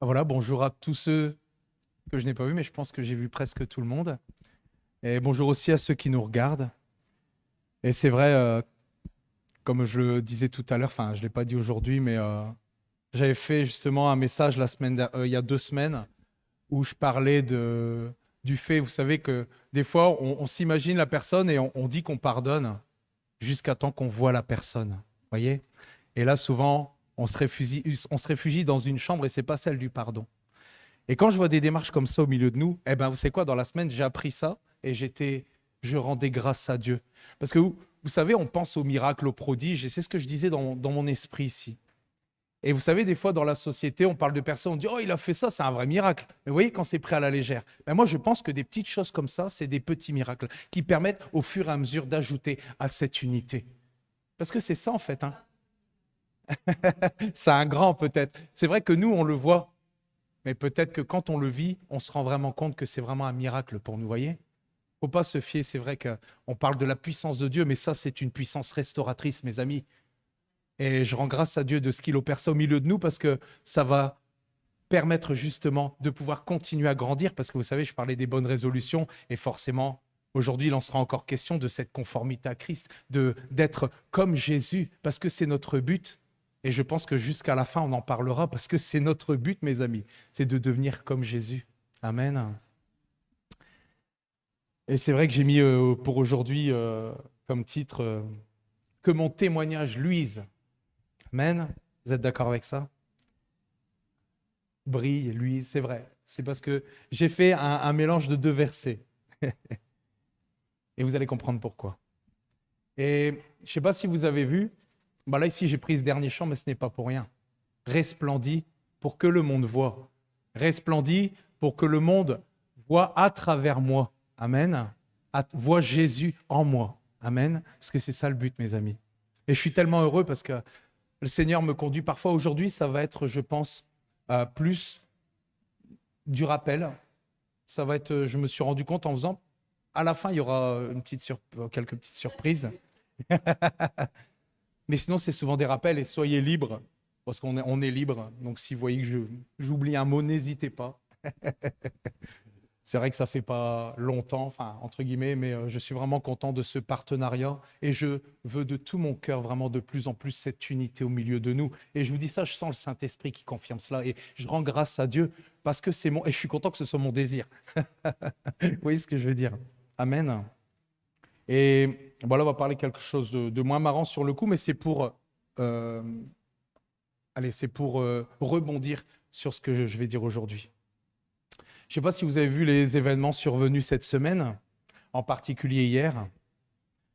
Voilà, bonjour à tous ceux que je n'ai pas vus, mais je pense que j'ai vu presque tout le monde. Et bonjour aussi à ceux qui nous regardent. Et c'est vrai, comme je le disais tout à l'heure, enfin, je ne l'ai pas dit aujourd'hui, mais j'avais fait justement un message il y a 2 semaines où je parlais du fait, vous savez, que des fois, on s'imagine la personne et on dit qu'on pardonne jusqu'à temps qu'on voit la personne. Voyez? Et là, souvent, on se réfugie dans une chambre et c'est pas celle du pardon. Et quand je vois des démarches comme ça au milieu de nous, eh ben, vous savez quoi, dans la semaine, j'ai appris ça et je rendais grâce à Dieu. Parce que vous savez, on pense au miracle, au prodige, et c'est ce que je disais dans mon esprit ici. Et vous savez, des fois, dans la société, on parle de personnes, on dit, oh, il a fait ça, c'est un vrai miracle. Mais vous voyez, quand c'est pris à la légère, ben moi, je pense que des petites choses comme ça, c'est des petits miracles qui permettent au fur et à mesure d'ajouter à cette unité. Parce que c'est ça, en fait. Hein. C'est un grand, peut-être. C'est vrai que nous, on le voit. Mais peut-être que quand on le vit, on se rend vraiment compte que c'est vraiment un miracle pour nous, voyez. Faut pas se fier, c'est vrai qu'on parle de la puissance de Dieu, mais ça, c'est une puissance restauratrice, mes amis. Et je rends grâce à Dieu de ce qu'il opère ça au milieu de nous parce que ça va permettre justement de pouvoir continuer à grandir. Parce que vous savez, je parlais des bonnes résolutions et forcément, aujourd'hui, il en sera encore question de cette conformité à Christ, d'être comme Jésus, parce que c'est notre but. Et je pense que jusqu'à la fin, on en parlera parce que c'est notre but, mes amis, c'est de devenir comme Jésus. Amen. Et c'est vrai que j'ai mis pour aujourd'hui comme titre que mon témoignage luise. Amen. Vous êtes d'accord avec ça? Brille, luise, c'est vrai. C'est parce que j'ai fait un mélange de deux versets. Et vous allez comprendre pourquoi. Et je ne sais pas si vous avez vu, bah là ici j'ai pris ce dernier chant, mais ce n'est pas pour rien. Resplendit pour que le monde voit. Resplendit pour que le monde voit à travers moi. Amen. Voit Jésus en moi. Amen. Parce que c'est ça le but, mes amis. Et je suis tellement heureux parce que le Seigneur me conduit. Parfois, aujourd'hui, ça va être, je pense, plus du rappel. Ça va être, je me suis rendu compte en faisant. À la fin, il y aura quelques petites surprises. Mais sinon, c'est souvent des rappels et soyez libres, parce on est libre. Donc, si vous voyez que j'oublie un mot, n'hésitez pas. C'est vrai que ça fait pas longtemps, enfin, entre guillemets, mais je suis vraiment content de ce partenariat et je veux de tout mon cœur vraiment de plus en plus cette unité au milieu de nous. Et je vous dis ça, je sens le Saint-Esprit qui confirme cela et je rends grâce à Dieu parce que c'est et je suis content que ce soit mon désir. Vous voyez ce que je veux dire? Amen. Et voilà, on va parler quelque chose de moins marrant sur le coup, mais euh, c'est pour rebondir sur ce que je vais dire aujourd'hui. Je ne sais pas si vous avez vu les événements survenus cette semaine, en particulier hier.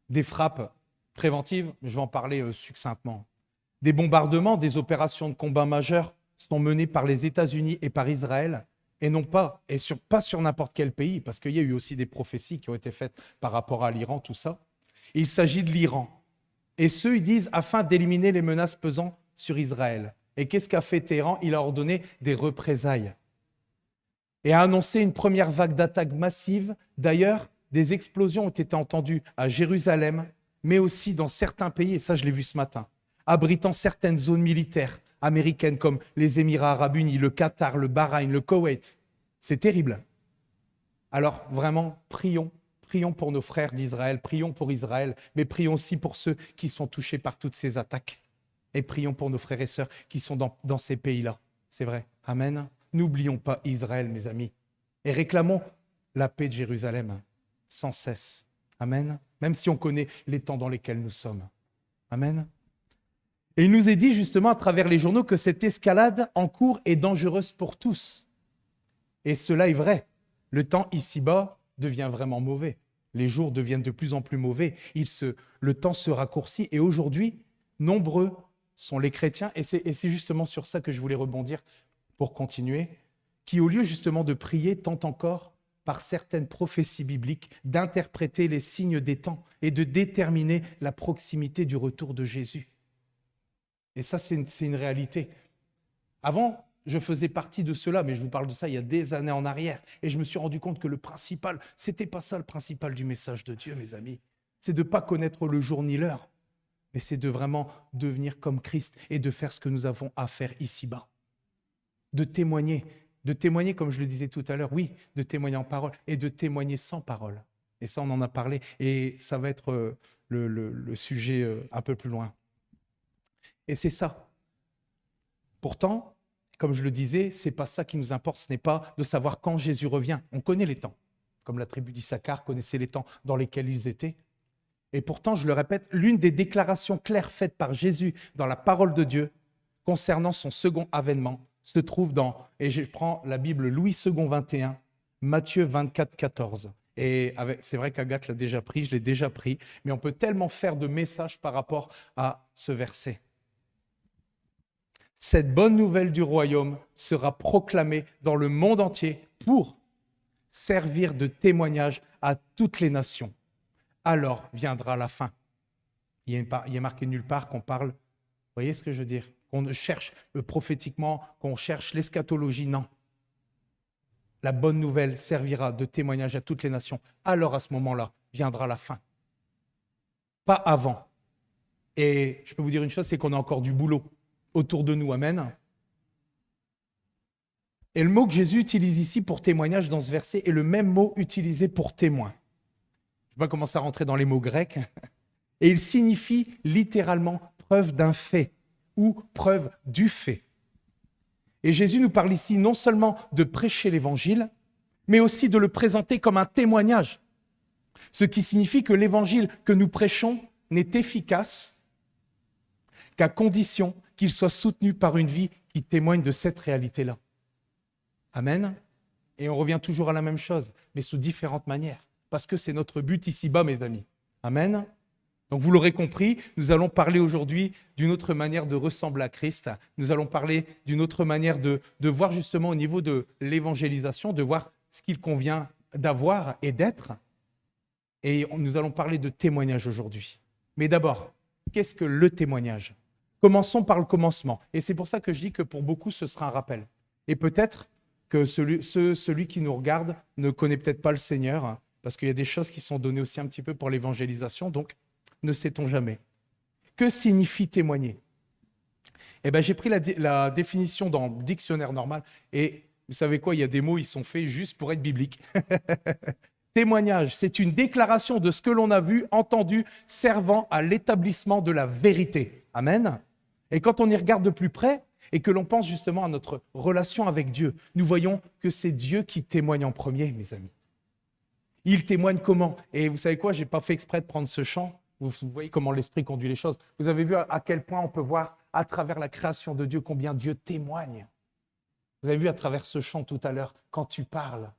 Des frappes préventives, je vais en parler succinctement. Des bombardements, des opérations de combat majeures sont menées par les États-Unis et par Israël, et non pas, pas sur n'importe quel pays, parce qu'il y a eu aussi des prophéties qui ont été faites par rapport à l'Iran, tout ça. Il s'agit de l'Iran. Et ceux, ils disent, afin d'éliminer les menaces pesant sur Israël. Et qu'est-ce qu'a fait Téhéran? Il a ordonné des représailles et a annoncé une première vague d'attaques massives. D'ailleurs, des explosions ont été entendues à Jérusalem, mais aussi dans certains pays, et ça je l'ai vu ce matin, abritant certaines zones militaires américaines comme les Émirats arabes unis, le Qatar, le Bahreïn, le Koweït. C'est terrible. Alors vraiment, prions pour nos frères d'Israël, prions pour Israël, mais prions aussi pour ceux qui sont touchés par toutes ces attaques. Et prions pour nos frères et sœurs qui sont dans ces pays-là. C'est vrai. Amen. N'oublions pas Israël, mes amis. Et réclamons la paix de Jérusalem sans cesse. Amen. Même si on connaît les temps dans lesquels nous sommes. Amen. Et il nous est dit justement à travers les journaux que cette escalade en cours est dangereuse pour tous. Et cela est vrai. Le temps ici-bas devient vraiment mauvais. Les jours deviennent de plus en plus mauvais. Le temps se raccourcit. Et aujourd'hui, nombreux sont les chrétiens. Et c'est justement sur ça que je voulais rebondir pour continuer, qui au lieu justement de prier, tentent encore, par certaines prophéties bibliques, d'interpréter les signes des temps et de déterminer la proximité du retour de Jésus. Et ça, c'est une réalité. Avant, je faisais partie de cela, mais je vous parle de ça il y a des années en arrière. Et je me suis rendu compte que le principal, c'était pas ça le principal du message de Dieu, mes amis. C'est de ne pas connaître le jour ni l'heure, mais c'est de vraiment devenir comme Christ et de faire ce que nous avons à faire ici-bas. de témoigner. De témoigner, comme je le disais tout à l'heure, oui, de témoigner en parole et de témoigner sans parole. Et ça, on en a parlé. Et ça va être le sujet un peu plus loin. Et c'est ça. Pourtant, comme je le disais, ce n'est pas ça qui nous importe. Ce n'est pas de savoir quand Jésus revient. On connaît les temps. Comme la tribu d'Issachar connaissait les temps dans lesquels ils étaient. Et pourtant, je le répète, l'une des déclarations claires faites par Jésus dans la parole de Dieu concernant son second avènement se trouve dans, et je prends la Bible Louis II 21, Matthieu 24, 14. Et c'est vrai qu'Agathe l'a déjà pris, je l'ai déjà pris, mais on peut tellement faire de messages par rapport à ce verset. Cette bonne nouvelle du royaume sera proclamée dans le monde entier pour servir de témoignage à toutes les nations. Alors viendra la fin. Il y a marqué nulle part qu'on parle, vous voyez ce que je veux dire? Qu'on cherche prophétiquement, qu'on cherche l'eschatologie, non. La bonne nouvelle servira de témoignage à toutes les nations. Alors à ce moment-là, viendra la fin. Pas avant. Et je peux vous dire une chose, c'est qu'on a encore du boulot autour de nous. Amen. Et le mot que Jésus utilise ici pour témoignage dans ce verset est le même mot utilisé pour témoin. Je ne vais pas commencer à rentrer dans les mots grecs. Et il signifie littéralement preuve d'un fait ou preuve du fait. Et Jésus nous parle ici non seulement de prêcher l'évangile, mais aussi de le présenter comme un témoignage. Ce qui signifie que l'évangile que nous prêchons n'est efficace qu'à condition qu'il soit soutenu par une vie qui témoigne de cette réalité-là. Amen. Et on revient toujours à la même chose, mais sous différentes manières. Parce que c'est notre but ici-bas, mes amis. Amen. Donc vous l'aurez compris, nous allons parler aujourd'hui d'une autre manière de ressembler à Christ. Nous allons parler d'une autre manière de voir justement au niveau de l'évangélisation, de voir ce qu'il convient d'avoir et d'être. Et nous allons parler de témoignage aujourd'hui. Mais d'abord, qu'est-ce que le témoignage? Commençons par le commencement. Et c'est pour ça que je dis que pour beaucoup, ce sera un rappel. Et peut-être que celui qui nous regarde ne connaît peut-être pas le Seigneur, parce qu'il y a des choses qui sont données aussi un petit peu pour l'évangélisation, donc ne sait-on jamais. Que signifie témoigner? Eh bien, j'ai pris la définition dans le dictionnaire normal, et vous savez quoi, il y a des mots, ils sont faits juste pour être bibliques. Témoignage, c'est une déclaration de ce que l'on a vu, entendu, servant à l'établissement de la vérité. Amen. Et quand on y regarde de plus près, et que l'on pense justement à notre relation avec Dieu, nous voyons que c'est Dieu qui témoigne en premier, mes amis. Il témoigne comment? Et vous savez quoi, je n'ai pas fait exprès de prendre ce chant. Vous voyez comment l'Esprit conduit les choses. Vous avez vu à quel point on peut voir à travers la création de Dieu combien Dieu témoigne. Vous avez vu à travers ce chant tout à l'heure, quand tu parles.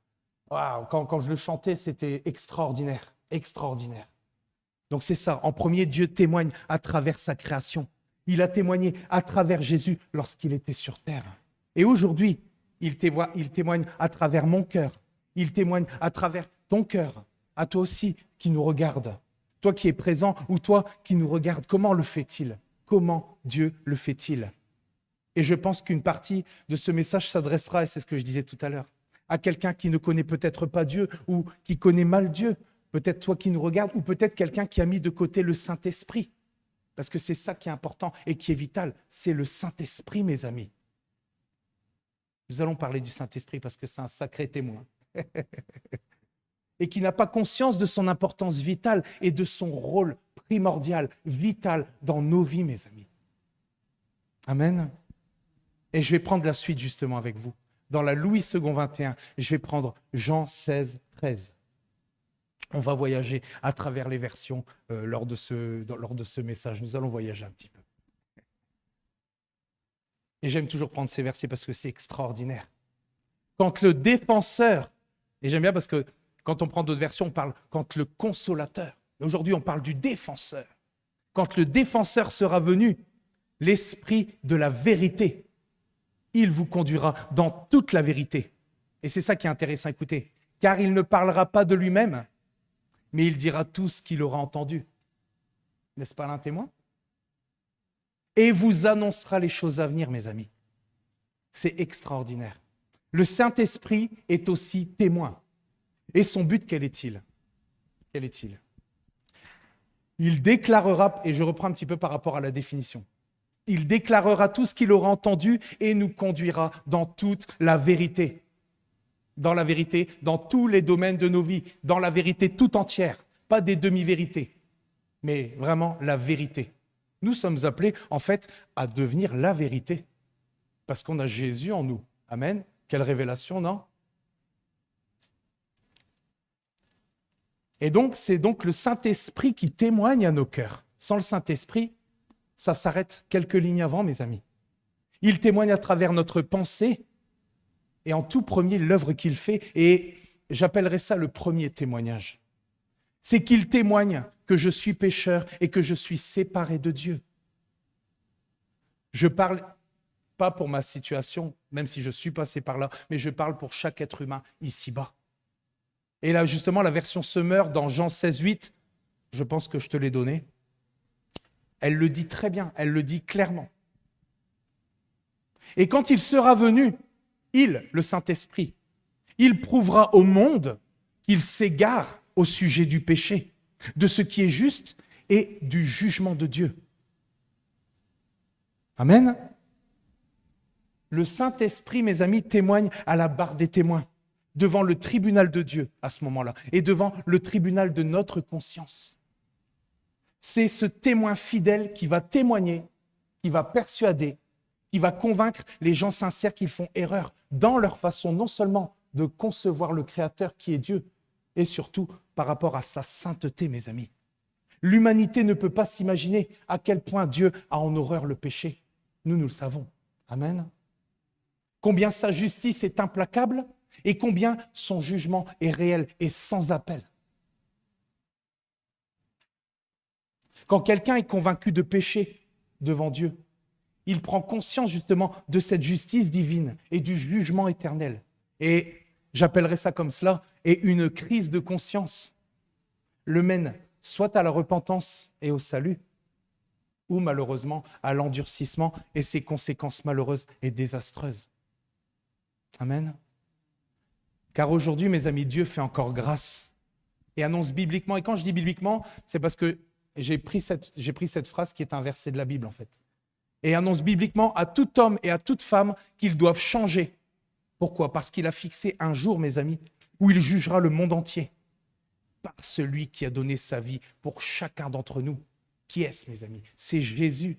Wow, quand je le chantais, c'était extraordinaire, extraordinaire. Donc c'est ça, en premier, Dieu témoigne à travers sa création. Il a témoigné à travers Jésus lorsqu'il était sur terre. Et aujourd'hui, il témoigne à travers mon cœur. Il témoigne à travers ton cœur, à toi aussi qui nous regarde. Toi qui es présent ou toi qui nous regarde, comment le fait-il? Comment Dieu le fait-il? Et je pense qu'une partie de ce message s'adressera, et c'est ce que je disais tout à l'heure, à quelqu'un qui ne connaît peut-être pas Dieu ou qui connaît mal Dieu. Peut-être toi qui nous regardes ou peut-être quelqu'un qui a mis de côté le Saint-Esprit. Parce que c'est ça qui est important et qui est vital. C'est le Saint-Esprit, mes amis. Nous allons parler du Saint-Esprit parce que c'est un sacré témoin. Et qui n'a pas conscience de son importance vitale et de son rôle primordial, vital dans nos vies, mes amis. Amen. Et je vais prendre la suite justement avec vous. Dans la Louis II 21, je vais prendre Jean 16, 13. On va voyager à travers les versions lors de ce message. Nous allons voyager un petit peu. Et j'aime toujours prendre ces versets parce que c'est extraordinaire. Quand le défenseur, et j'aime bien parce que quand on prend d'autres versions, on parle quand le consolateur. Aujourd'hui, on parle du défenseur. Quand le défenseur sera venu, l'esprit de la vérité, il vous conduira dans toute la vérité. Et c'est ça qui est intéressant, écoutez. Car il ne parlera pas de lui-même, mais il dira tout ce qu'il aura entendu. N'est-ce pas l'un témoin? Et vous annoncera les choses à venir, mes amis. C'est extraordinaire. Le Saint-Esprit est aussi témoin. Et son but, quel est-il? Quel est-il? Il déclarera, et je reprends un petit peu par rapport à la définition, Il déclarera tout ce qu'il aura entendu et nous conduira dans toute la vérité. Dans la vérité, dans tous les domaines de nos vies, dans la vérité tout entière, pas des demi-vérités, mais vraiment la vérité. Nous sommes appelés, en fait, à devenir la vérité, parce qu'on a Jésus en nous. Amen. Quelle révélation, non? Et donc, c'est donc le Saint-Esprit qui témoigne à nos cœurs. Sans le Saint-Esprit, ça s'arrête quelques lignes avant, mes amis. Il témoigne à travers notre pensée et en tout premier l'œuvre qu'il fait. Et j'appellerais ça le premier témoignage. C'est qu'il témoigne que je suis pécheur et que je suis séparé de Dieu. Je parle pas pour ma situation, même si je suis passé par là, mais je parle pour chaque être humain ici-bas. Et là, justement, la version Semeur dans Jean 16, 8, je pense que je te l'ai donnée, elle le dit très bien, elle le dit clairement. Et quand il sera venu, il, le Saint-Esprit, il prouvera au monde qu'il s'égare au sujet du péché, de ce qui est juste et du jugement de Dieu. Amen. Le Saint-Esprit, mes amis, témoigne à la barre des témoins, devant le tribunal de Dieu à ce moment-là, et devant le tribunal de notre conscience. C'est ce témoin fidèle qui va témoigner, qui va persuader, qui va convaincre les gens sincères qu'ils font erreur dans leur façon non seulement de concevoir le Créateur qui est Dieu, et surtout par rapport à sa sainteté, mes amis. L'humanité ne peut pas s'imaginer à quel point Dieu a en horreur le péché. Nous le savons. Amen. Combien sa justice est implacable et combien son jugement est réel et sans appel. Quand quelqu'un est convaincu de péché devant Dieu, il prend conscience justement de cette justice divine et du jugement éternel. Et j'appellerais ça comme cela, et une crise de conscience le mène soit à la repentance et au salut, ou malheureusement à l'endurcissement et ses conséquences malheureuses et désastreuses. Amen. Car aujourd'hui, mes amis, Dieu fait encore grâce et annonce bibliquement. Et quand je dis bibliquement, c'est parce que j'ai pris cette phrase qui est un verset de la Bible, en fait. Et annonce bibliquement à tout homme et à toute femme qu'ils doivent changer. Pourquoi? Parce qu'il a fixé un jour, mes amis, où il jugera le monde entier par celui qui a donné sa vie pour chacun d'entre nous. Qui est-ce, mes amis? C'est Jésus.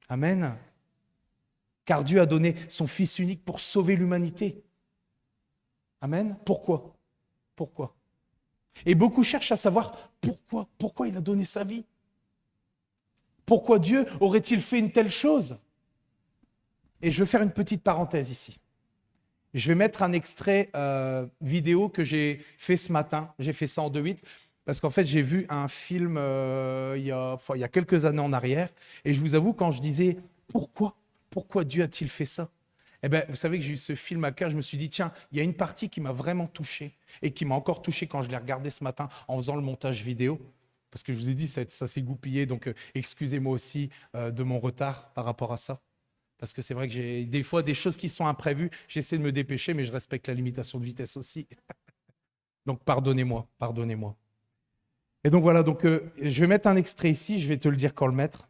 Amen. Car Dieu a donné son Fils unique pour sauver l'humanité. Amen. Pourquoi? Pourquoi? Et beaucoup cherchent à savoir pourquoi il a donné sa vie. Pourquoi Dieu aurait-il fait une telle chose? Et je vais faire une petite parenthèse ici. Je vais mettre un extrait vidéo que j'ai fait ce matin. J'ai fait ça en 2-8 parce qu'en fait, j'ai vu un film il y a quelques années en arrière. Et je vous avoue, quand je disais pourquoi Dieu a-t-il fait ça? Eh bien, vous savez que j'ai eu ce film à cœur, je me suis dit, tiens, il y a une partie qui m'a vraiment touché et qui m'a encore touché quand je l'ai regardé ce matin en faisant le montage vidéo. Parce que je vous ai dit, ça s'est goupillé, donc excusez-moi aussi de mon retard par rapport à ça. Parce que c'est vrai que j'ai des fois des choses qui sont imprévues, j'essaie de me dépêcher, mais je respecte la limitation de vitesse aussi. Donc pardonnez-moi. Et donc voilà, donc, je vais mettre un extrait ici, je vais te le dire quand le mettre.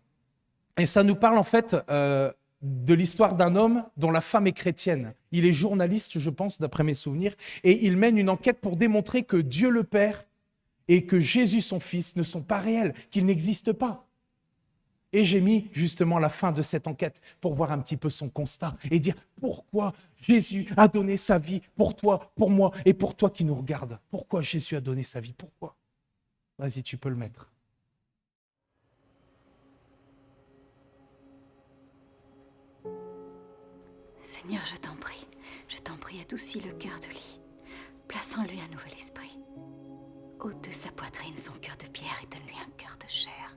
Et ça nous parle en fait de l'histoire d'un homme dont la femme est chrétienne. Il est journaliste, je pense, d'après mes souvenirs, et il mène une enquête pour démontrer que Dieu le Père et que Jésus, son Fils, ne sont pas réels, qu'ils n'existent pas. Et j'ai mis justement la fin de cette enquête pour voir un petit peu son constat et dire pourquoi Jésus a donné sa vie pour toi, pour moi et pour toi qui nous regarde. Pourquoi Jésus a donné sa vie? Pourquoi? Vas-y, tu peux le mettre. Seigneur, je t'en prie, adoucis le cœur de Lee. Place en lui un nouvel esprit. Ôte de sa poitrine son cœur de pierre et donne-lui un cœur de chair.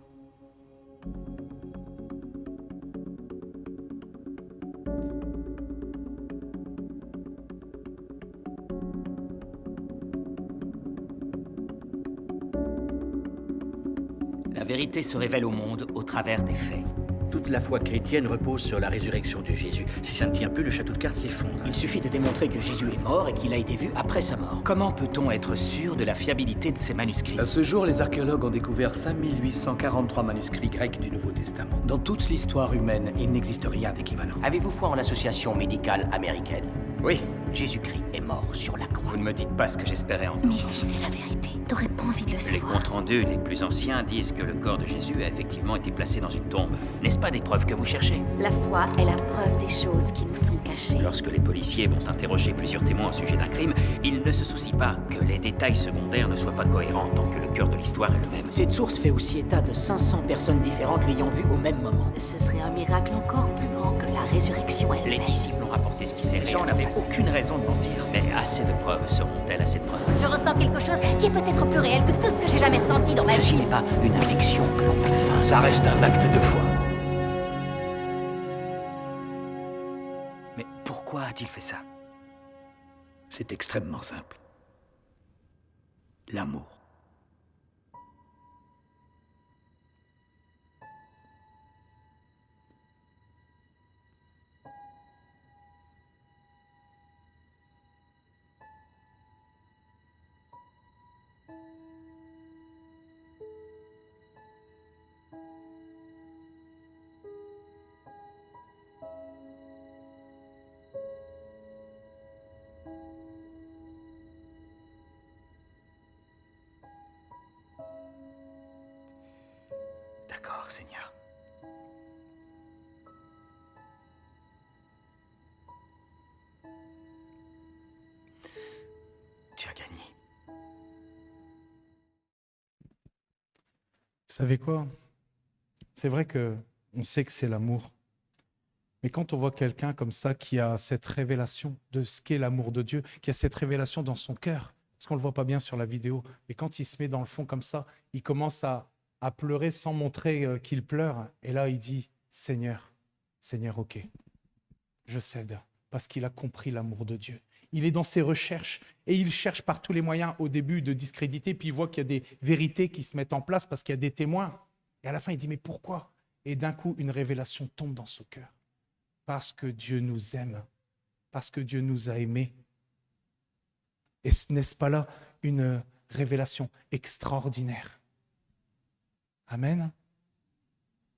La vérité se révèle au monde au travers des faits. Toute la foi chrétienne repose sur la résurrection de Jésus. Si ça ne tient plus, le château de cartes s'effondre. Il suffit de démontrer que Jésus est mort et qu'il a été vu après sa mort. Comment peut-on être sûr de la fiabilité de ces manuscrits? À ce jour, les archéologues ont découvert 5843 manuscrits grecs du Nouveau Testament. Dans toute l'histoire humaine, il n'existe rien d'équivalent. Avez-vous foi en l'association médicale américaine? Oui, Jésus-Christ est mort sur la croix. vous ne me dites pas ce que j'espérais entendre. Mais si c'est la vérité, t'aurais pas envie de le Les savoir. comptes rendus les plus anciens disent que le corps de Jésus a effectivement été placé dans une tombe. N'est-ce pas des preuves que vous cherchez? La foi est la preuve des choses qui nous sont cachées. Lorsque les policiers vont interroger plusieurs témoins au sujet d'un crime, ils ne se soucient pas que les détails secondaires ne soient pas cohérents tant que le cœur de l'histoire est le même. Cette source fait aussi état de 500 personnes différentes l'ayant vu au même moment. Ce serait un miracle encore plus grand que la résurrection Les elle-même. disciples ont rapporté ce qui s'est Ces gens réellement n'avaient passé. aucune raison de mentir. Mais assez de preuves seront-elles assez de preuves? Je ressens quelque chose qui est peut-être plus réel que tout ce que j'ai jamais ressenti dans ma Ceci vie. n'est pas une affliction que l'on peut feindre. Ça reste un acte de foi. Mais pourquoi a-t-il fait ça? C'est extrêmement simple. L'amour. D'accord, Seigneur. Tu as gagné. Vous savez quoi? C'est vrai que on sait que c'est l'amour. Mais quand on voit quelqu'un comme ça qui a cette révélation de ce qu'est l'amour de Dieu, qui a cette révélation dans son cœur, parce qu'on ne le voit pas bien sur la vidéo, et quand il se met dans le fond comme ça, il commence à pleurer sans montrer qu'il pleure. Et là, il dit, Seigneur, Seigneur, ok, je cède, parce qu'il a compris l'amour de Dieu. Il est dans ses recherches et il cherche par tous les moyens au début de discréditer, puis il voit qu'il y a des vérités qui se mettent en place parce qu'il y a des témoins. Et à la fin, il dit, mais pourquoi? Et d'un coup, une révélation tombe dans son cœur. Parce que Dieu nous aime, parce que Dieu nous a aimés. Et n'est-ce pas là une révélation extraordinaire? Amen.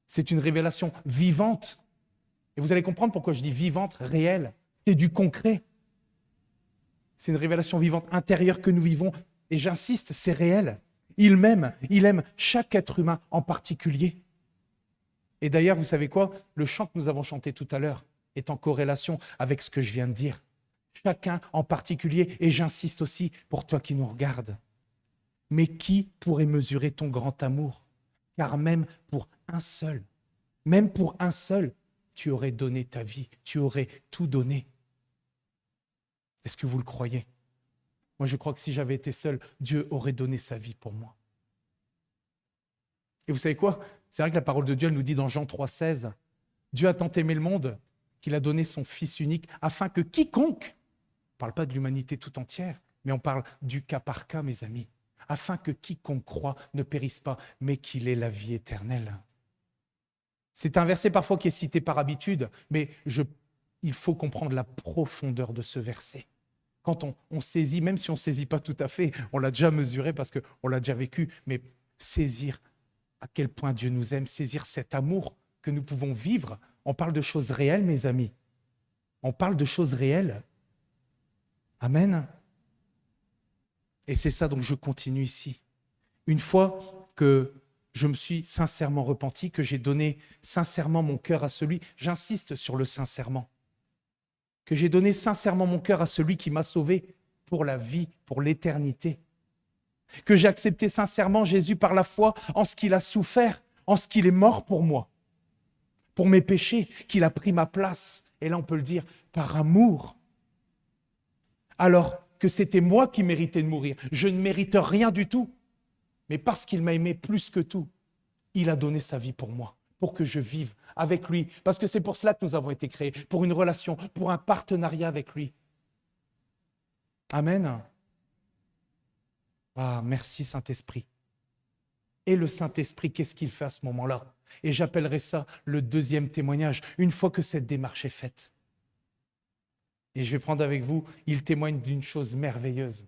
C'est une révélation vivante. Et vous allez comprendre pourquoi je dis vivante, réelle. C'est du concret. C'est une révélation vivante intérieure que nous vivons. Et j'insiste, c'est réel. Il aime chaque être humain en particulier. Et d'ailleurs, vous savez quoi? Le chant que nous avons chanté tout à l'heure est en corrélation avec ce que je viens de dire. Chacun en particulier, et j'insiste aussi pour toi qui nous regardes. Mais qui pourrait mesurer ton grand amour? Car même pour un seul, tu aurais donné ta vie, tu aurais tout donné. Est-ce que vous le croyez? Moi, je crois que si j'avais été seul, Dieu aurait donné sa vie pour moi. Et vous savez quoi? C'est vrai que la parole de Dieu, elle nous dit dans Jean 3,16, Dieu a tant aimé le monde qu'il a donné son Fils unique afin que quiconque, on ne parle pas de l'humanité tout entière, mais on parle du cas par cas, mes amis, afin que quiconque croit ne périsse pas, mais qu'il ait la vie éternelle. C'est un verset parfois qui est cité par habitude, mais il faut comprendre la profondeur de ce verset. Quand on saisit, même si on ne saisit pas tout à fait, on l'a déjà mesuré parce qu'on l'a déjà vécu, mais saisir à quel point Dieu nous aime, saisir cet amour que nous pouvons vivre. On parle de choses réelles, mes amis. On parle de choses réelles. Amen. Et c'est ça, donc je continue ici. Une fois que je me suis sincèrement repenti, que j'ai donné sincèrement mon cœur à celui, j'insiste sur le sincèrement, que j'ai donné sincèrement mon cœur à celui qui m'a sauvé pour la vie, pour l'éternité, que j'ai accepté sincèrement Jésus par la foi en ce qu'il a souffert, en ce qu'il est mort pour moi, pour mes péchés, qu'il a pris ma place, et là on peut le dire, par amour, alors que c'était moi qui méritais de mourir. Je ne mérite rien du tout, mais parce qu'il m'a aimé plus que tout, il a donné sa vie pour moi, pour que je vive avec lui, parce que c'est pour cela que nous avons été créés, pour une relation, pour un partenariat avec lui. Amen. Ah, merci Saint-Esprit. Et le Saint-Esprit, qu'est-ce qu'il fait à ce moment-là? Et j'appellerai ça le deuxième témoignage, une fois que cette démarche est faite. Et je vais prendre avec vous, il témoigne d'une chose merveilleuse.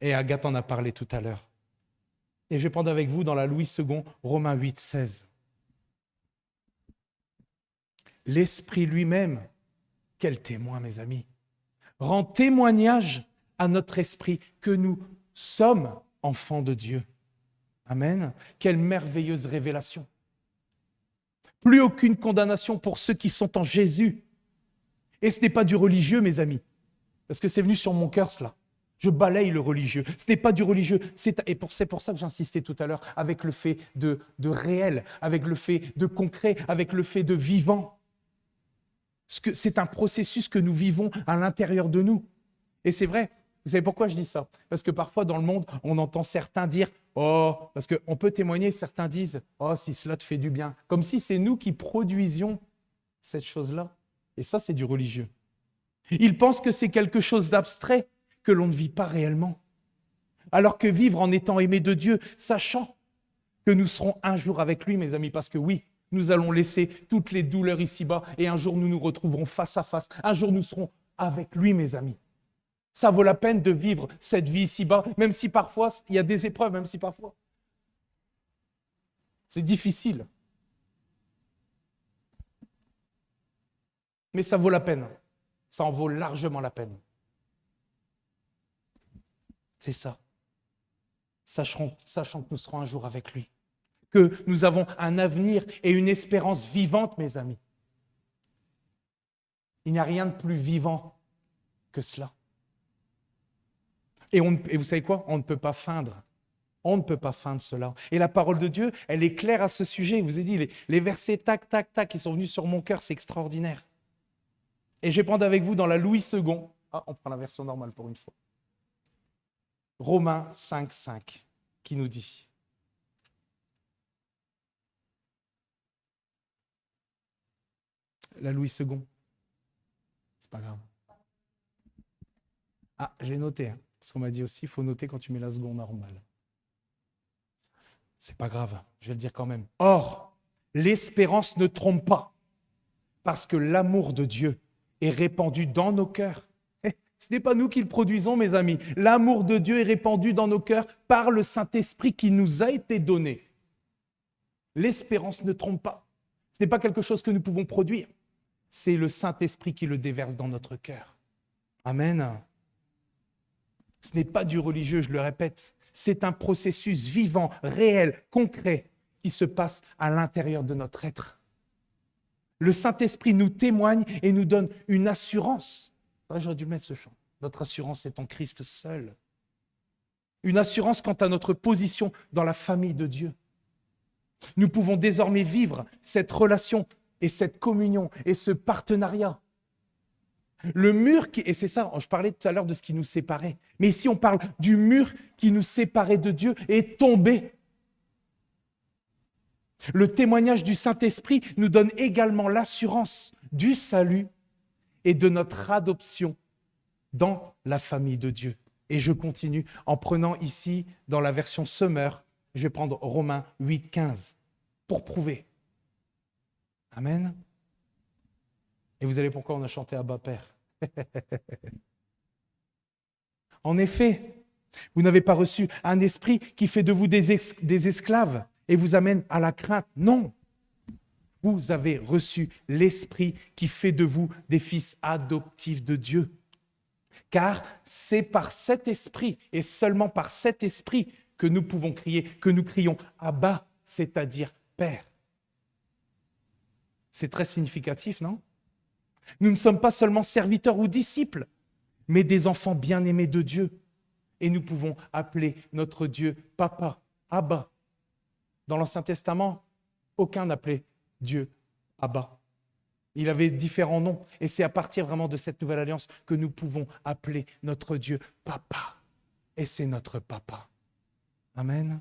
Et Agathe en a parlé tout à l'heure. Et je vais prendre avec vous dans la Louis II, Romains 8, 16. L'Esprit lui-même, quel témoin, mes amis, rend témoignage à notre esprit que nous sommes enfants de Dieu. Amen. Quelle merveilleuse révélation. Plus aucune condamnation pour ceux qui sont en Jésus. Et ce n'est pas du religieux, mes amis, parce que c'est venu sur mon cœur, cela. Je balaye le religieux. Ce n'est pas du religieux. C'est pour ça que j'insistais tout à l'heure avec le fait de réel, avec le fait de concret, avec le fait de vivant. C'est un processus que nous vivons à l'intérieur de nous. Et c'est vrai. Vous savez pourquoi je dis ça? Parce que parfois dans le monde, on entend certains dire « Oh », parce qu'on peut témoigner, certains disent « Oh, si cela te fait du bien », comme si c'est nous qui produisions cette chose-là. Et ça, c'est du religieux. Ils pensent que c'est quelque chose d'abstrait, que l'on ne vit pas réellement. Alors que vivre en étant aimé de Dieu, sachant que nous serons un jour avec lui, mes amis, parce que oui, nous allons laisser toutes les douleurs ici-bas et un jour nous nous retrouverons face à face. Un jour nous serons avec lui, mes amis. Ça vaut la peine de vivre cette vie ici-bas, même si parfois il y a des épreuves, même si parfois c'est difficile. Mais ça vaut la peine. Ça en vaut largement la peine. C'est ça. Sachant que nous serons un jour avec lui. Que nous avons un avenir et une espérance vivante, mes amis. Il n'y a rien de plus vivant que cela. Et vous savez quoi? On ne peut pas feindre. On ne peut pas feindre cela. Et la parole de Dieu, elle est claire à ce sujet. Je vous ai dit, les versets tac, tac, tac, qui sont venus sur mon cœur, c'est extraordinaire. Et je vais prendre avec vous dans la Louis II. Ah, on prend la version normale pour une fois. Romains 5, 5, qui nous dit. La Louis II. C'est pas grave. Ah, j'ai noté, hein, parce qu'on m'a dit aussi, il faut noter quand tu mets la seconde normale. C'est pas grave, je vais le dire quand même. Or, l'espérance ne trompe pas, parce que l'amour de Dieu est répandu dans nos cœurs. Ce n'est pas nous qui le produisons, mes amis. L'amour de Dieu est répandu dans nos cœurs par le Saint-Esprit qui nous a été donné. L'espérance ne trompe pas. Ce n'est pas quelque chose que nous pouvons produire. C'est le Saint-Esprit qui le déverse dans notre cœur. Amen. Ce n'est pas du religieux, je le répète. C'est un processus vivant, réel, concret, qui se passe à l'intérieur de notre être. Le Saint-Esprit nous témoigne et nous donne une assurance. J'aurais dû mettre ce chant. Notre assurance est en Christ seul. Une assurance quant à notre position dans la famille de Dieu. Nous pouvons désormais vivre cette relation et cette communion et ce partenariat. Le mur, et c'est ça, je parlais tout à l'heure de ce qui nous séparait, mais ici on parle du mur qui nous séparait de Dieu est tombé. Le témoignage du Saint-Esprit nous donne également l'assurance du salut et de notre adoption dans la famille de Dieu. Et je continue en prenant ici, dans la version Summer, je vais prendre Romains 8, 15, pour prouver. Amen. Et vous savez pourquoi on a chanté Abba Père. En effet, vous n'avez pas reçu un esprit qui fait de vous des esclaves et vous amène à la crainte. Non. Vous avez reçu l'Esprit qui fait de vous des fils adoptifs de Dieu. Car c'est par cet Esprit, et seulement par cet Esprit, que nous pouvons crier, que nous crions Abba, c'est-à-dire Père. C'est très significatif, non? Nous ne sommes pas seulement serviteurs ou disciples, mais des enfants bien-aimés de Dieu. Et nous pouvons appeler notre Dieu Papa, Abba. Dans l'Ancien Testament, aucun n'appelait Dieu Abba. Il avait différents noms. Et c'est à partir vraiment de cette nouvelle alliance que nous pouvons appeler notre Dieu Papa. Et c'est notre Papa. Amen.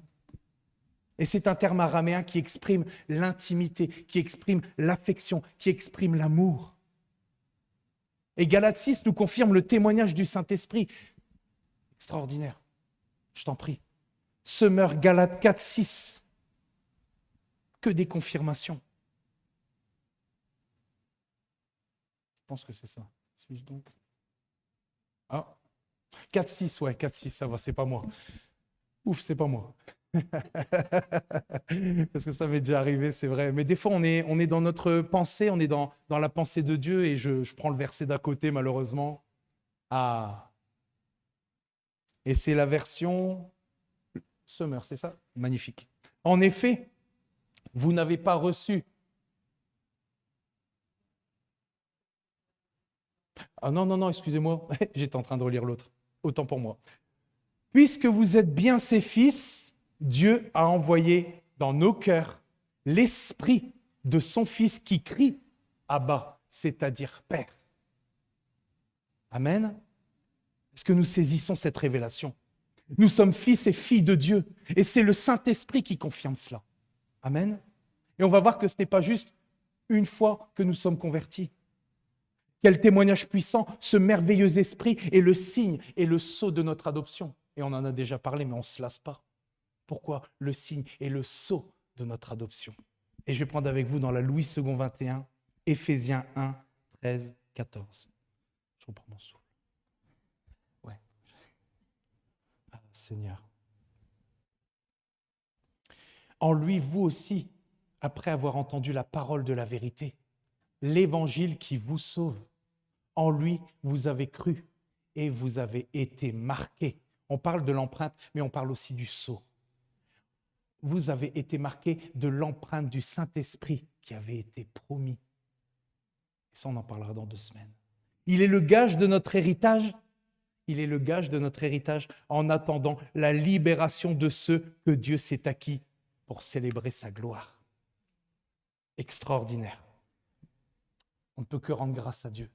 Et c'est un terme araméen qui exprime l'intimité, qui exprime l'affection, qui exprime l'amour. Et Galates 6 nous confirme le témoignage du Saint-Esprit. Extraordinaire. Je t'en prie. semeur, Galates 4, 6. Que des confirmations. Je pense que c'est ça. Suis-je donc? Ah, 4, 6, ouais, 4, 6, ça va, c'est pas moi. Ouf, c'est pas moi. Parce que ça m'est déjà arrivé, c'est vrai. Mais des fois, on est dans notre pensée, on est dans la pensée de Dieu, et je prends le verset d'à côté, malheureusement. Ah. Et c'est la version Summer, c'est ça? Magnifique. En effet, vous n'avez pas reçu. Ah non, excusez-moi, j'étais en train de relire l'autre. Autant pour moi. Puisque vous êtes bien ses fils, Dieu a envoyé dans nos cœurs l'esprit de son Fils qui crie Abba, c'est-à-dire Père. Amen. Est-ce que nous saisissons cette révélation? Nous sommes fils et filles de Dieu, et c'est le Saint-Esprit qui confirme cela. Amen. Et on va voir que ce n'est pas juste une fois que nous sommes convertis. Quel témoignage puissant, ce merveilleux esprit est le signe et le sceau de notre adoption. Et on en a déjà parlé, mais on ne se lasse pas. Pourquoi le signe et le sceau de notre adoption? Et je vais prendre avec vous dans la Louis II 21, Éphésiens 1, 13, 14. Je reprends mon souffle. Ouais. Ah, Seigneur. En lui, vous aussi, après avoir entendu la parole de la vérité, l'évangile qui vous sauve, en lui, vous avez cru et vous avez été marqués. On parle de l'empreinte, mais on parle aussi du sceau. Vous avez été marqués de l'empreinte du Saint-Esprit qui avait été promis. Et ça, on en parlera dans 2 semaines. Il est le gage de notre héritage. Il est le gage de notre héritage en attendant la libération de ceux que Dieu s'est acquis pour célébrer sa gloire. Extraordinaire. On ne peut que rendre grâce à Dieu.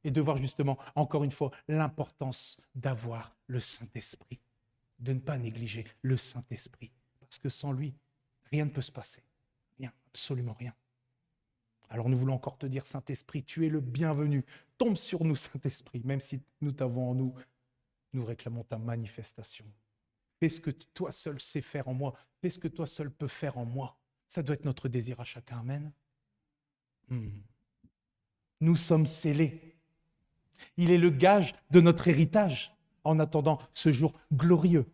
Et de voir justement, encore une fois, l'importance d'avoir le Saint-Esprit. De ne pas négliger le Saint-Esprit. Parce que sans lui, rien ne peut se passer. Rien, absolument rien. Alors nous voulons encore te dire, Saint-Esprit, tu es le bienvenu. Tombe sur nous, Saint-Esprit. Même si nous t'avons en nous, nous réclamons ta manifestation. Fais ce que toi seul sais faire en moi. Fais ce que toi seul peux faire en moi. Ça doit être notre désir à chacun. Amen. Nous sommes scellés. Il est le gage de notre héritage en attendant ce jour glorieux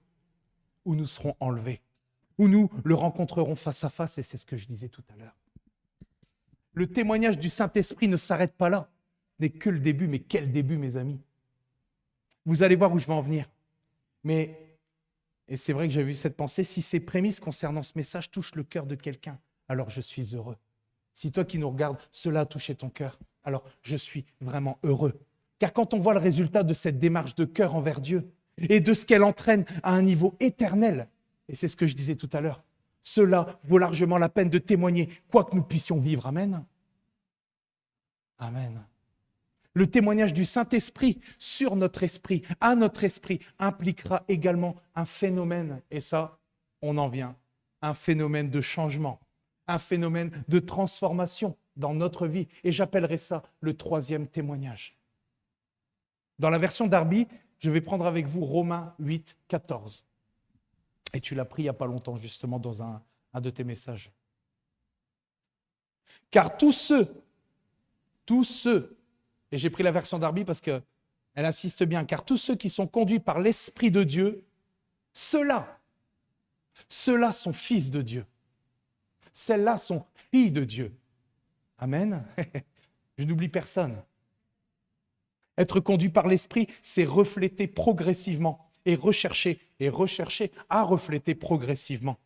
où nous serons enlevés, où nous le rencontrerons face à face, et c'est ce que je disais tout à l'heure. Le témoignage du Saint-Esprit ne s'arrête pas là. Ce n'est que le début, mais quel début, mes amis. Vous allez voir où je vais en venir. Mais, et c'est vrai que j'avais eu cette pensée, si ces prémices concernant ce message touchent le cœur de quelqu'un, alors je suis heureux. Si toi qui nous regardes, cela a touché ton cœur, alors je suis vraiment heureux. Car quand on voit le résultat de cette démarche de cœur envers Dieu et de ce qu'elle entraîne à un niveau éternel, et c'est ce que je disais tout à l'heure, cela vaut largement la peine de témoigner, quoi que nous puissions vivre. Amen. Amen. Le témoignage du Saint-Esprit sur notre esprit, à notre esprit, impliquera également un phénomène, et ça, on en vient, un phénomène de changement, un phénomène de transformation dans notre vie, et j'appellerai ça le 3e témoignage. Dans la version Darby, je vais prendre avec vous Romains 8, 14. Et tu l'as pris il n'y a pas longtemps, justement, dans un de tes messages. Car tous ceux, et j'ai pris la version Darby parce qu'elle insiste bien, car tous ceux qui sont conduits par l'Esprit de Dieu, ceux-là sont fils de Dieu. Celles-là sont filles de Dieu. Amen. Je n'oublie personne. Être conduit par l'Esprit, c'est refléter progressivement et rechercher à refléter progressivement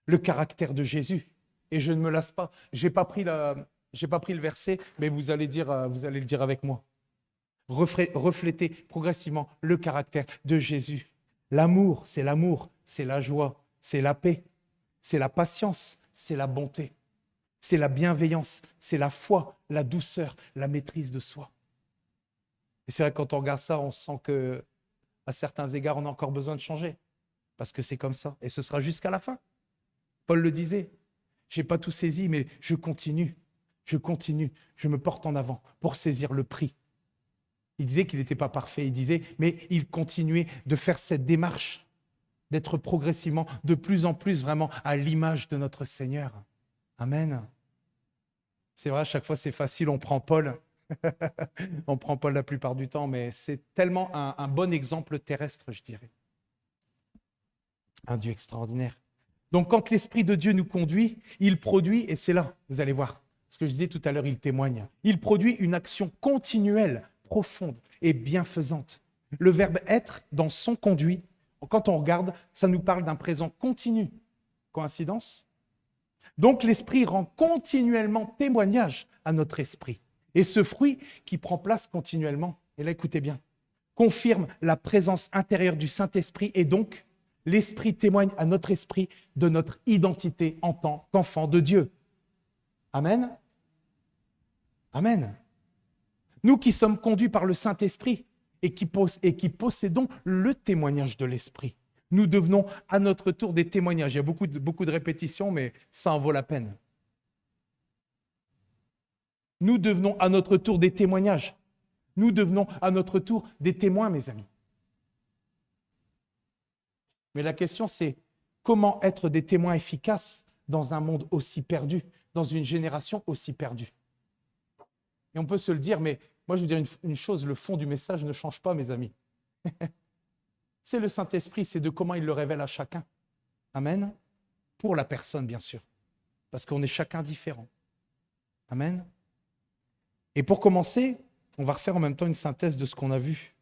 le caractère de Jésus. Et je ne me lasse pas. J'ai pas pris le verset, mais vous allez le dire avec moi. Refléter progressivement le caractère de Jésus. L'amour, c'est la joie, c'est la paix, c'est la patience, c'est la bonté, c'est la bienveillance, c'est la foi, la douceur, la maîtrise de soi. Et c'est vrai que quand on regarde ça, on sent qu'à certains égards, on a encore besoin de changer. Parce que c'est comme ça. Et ce sera jusqu'à la fin. Paul le disait. Je n'ai pas tout saisi, mais je continue. Je me porte en avant pour saisir le prix. Il disait qu'il n'était pas parfait. Il disait, mais il continuait de faire cette démarche d'être progressivement de plus en plus vraiment à l'image de notre Seigneur. Amen. C'est vrai, à chaque fois c'est facile, on prend Paul. On prend Paul la plupart du temps, mais c'est tellement un bon exemple terrestre, je dirais. Un Dieu extraordinaire. Donc quand l'Esprit de Dieu nous conduit, il produit, et c'est là, vous allez voir, ce que je disais tout à l'heure, il témoigne. Il produit une action continuelle, profonde et bienfaisante. Le verbe être dans son conduit, quand on regarde, ça nous parle d'un présent continu. Coïncidence? Donc l'Esprit rend continuellement témoignage à notre esprit. Et ce fruit qui prend place continuellement, et là écoutez bien, confirme la présence intérieure du Saint-Esprit et donc l'Esprit témoigne à notre esprit de notre identité en tant qu'enfant de Dieu. Amen. Amen. Nous qui sommes conduits par le Saint-Esprit et qui possédons le témoignage de l'Esprit, nous devenons à notre tour des témoignages. Il y a beaucoup de répétitions, mais ça en vaut la peine. Nous devenons à notre tour des témoignages. Nous devenons à notre tour des témoins, mes amis. Mais la question, c'est comment être des témoins efficaces dans un monde aussi perdu, dans une génération aussi perdue. Et on peut se le dire, mais moi je veux dire une chose, le fond du message ne change pas, mes amis. C'est le Saint-Esprit, c'est de comment il le révèle à chacun. Amen. Pour la personne, bien sûr. Parce qu'on est chacun différent. Amen. Et pour commencer, on va refaire en même temps une synthèse de ce qu'on a vu.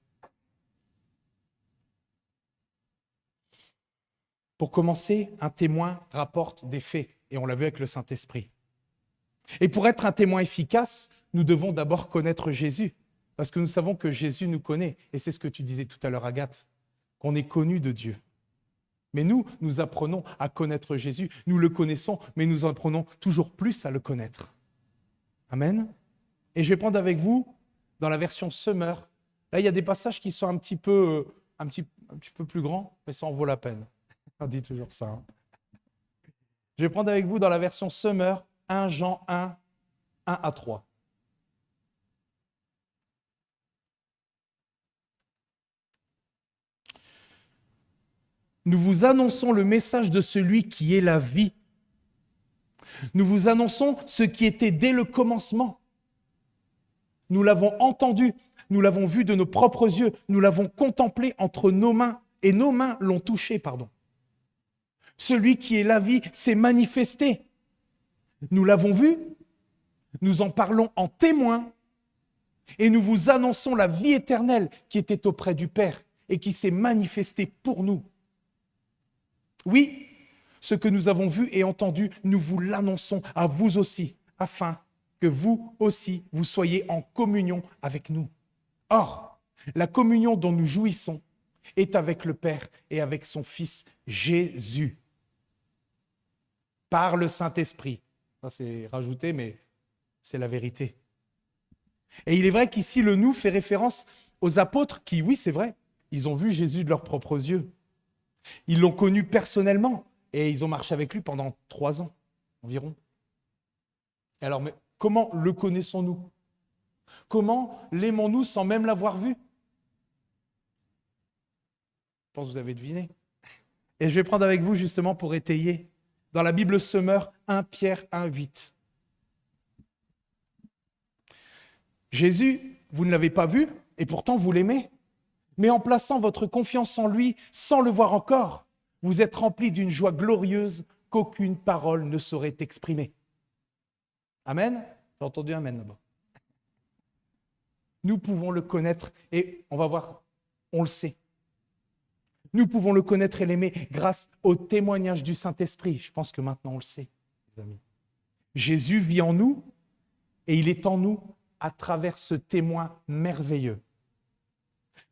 Pour commencer, un témoin rapporte des faits, et on l'a vu avec le Saint-Esprit. Et pour être un témoin efficace, nous devons d'abord connaître Jésus, parce que nous savons que Jésus nous connaît, et c'est ce que tu disais tout à l'heure, Agathe, qu'on est connu de Dieu. Mais nous apprenons à connaître Jésus, nous le connaissons, mais nous apprenons toujours plus à le connaître. Amen. Et je vais prendre avec vous, dans la version Summer, là il y a des passages qui sont un petit peu plus grands, mais ça en vaut la peine. On dit toujours ça. Hein. Je vais prendre avec vous dans la version Summer 1 Jean 1, 1 à 3. Nous vous annonçons le message de celui qui est la vie. Nous vous annonçons ce qui était dès le commencement. Nous l'avons entendu, nous l'avons vu de nos propres yeux, nous l'avons contemplé entre nos mains, et nos mains l'ont touché, Celui qui est la vie s'est manifesté. Nous l'avons vu, nous en parlons en témoin, et nous vous annonçons la vie éternelle qui était auprès du Père et qui s'est manifestée pour nous. Oui, ce que nous avons vu et entendu, nous vous l'annonçons à vous aussi, afin que vous aussi, vous soyez en communion avec nous. Or, la communion dont nous jouissons est avec le Père et avec son Fils Jésus. Par le Saint-Esprit. Ça, c'est rajouté, mais c'est la vérité. Et il est vrai qu'ici, le « nous » fait référence aux apôtres qui, oui, c'est vrai, ils ont vu Jésus de leurs propres yeux. Ils l'ont connu personnellement et ils ont marché avec lui pendant 3 ans environ. Et alors, mais comment le connaissons-nous? Comment l'aimons-nous sans même l'avoir vu? Je pense que vous avez deviné. Et je vais prendre avec vous justement pour étayer dans la Bible Summer 1 Pierre 1, 8. Jésus, vous ne l'avez pas vu et pourtant vous l'aimez. Mais en plaçant votre confiance en lui sans le voir encore, vous êtes remplis d'une joie glorieuse qu'aucune parole ne saurait exprimer. Amen? J'ai entendu amen là-bas. Nous pouvons le connaître et on va voir, on le sait. Nous pouvons le connaître et l'aimer grâce au témoignage du Saint-Esprit. Je pense que maintenant on le sait, les amis. Jésus vit en nous et il est en nous à travers ce témoin merveilleux.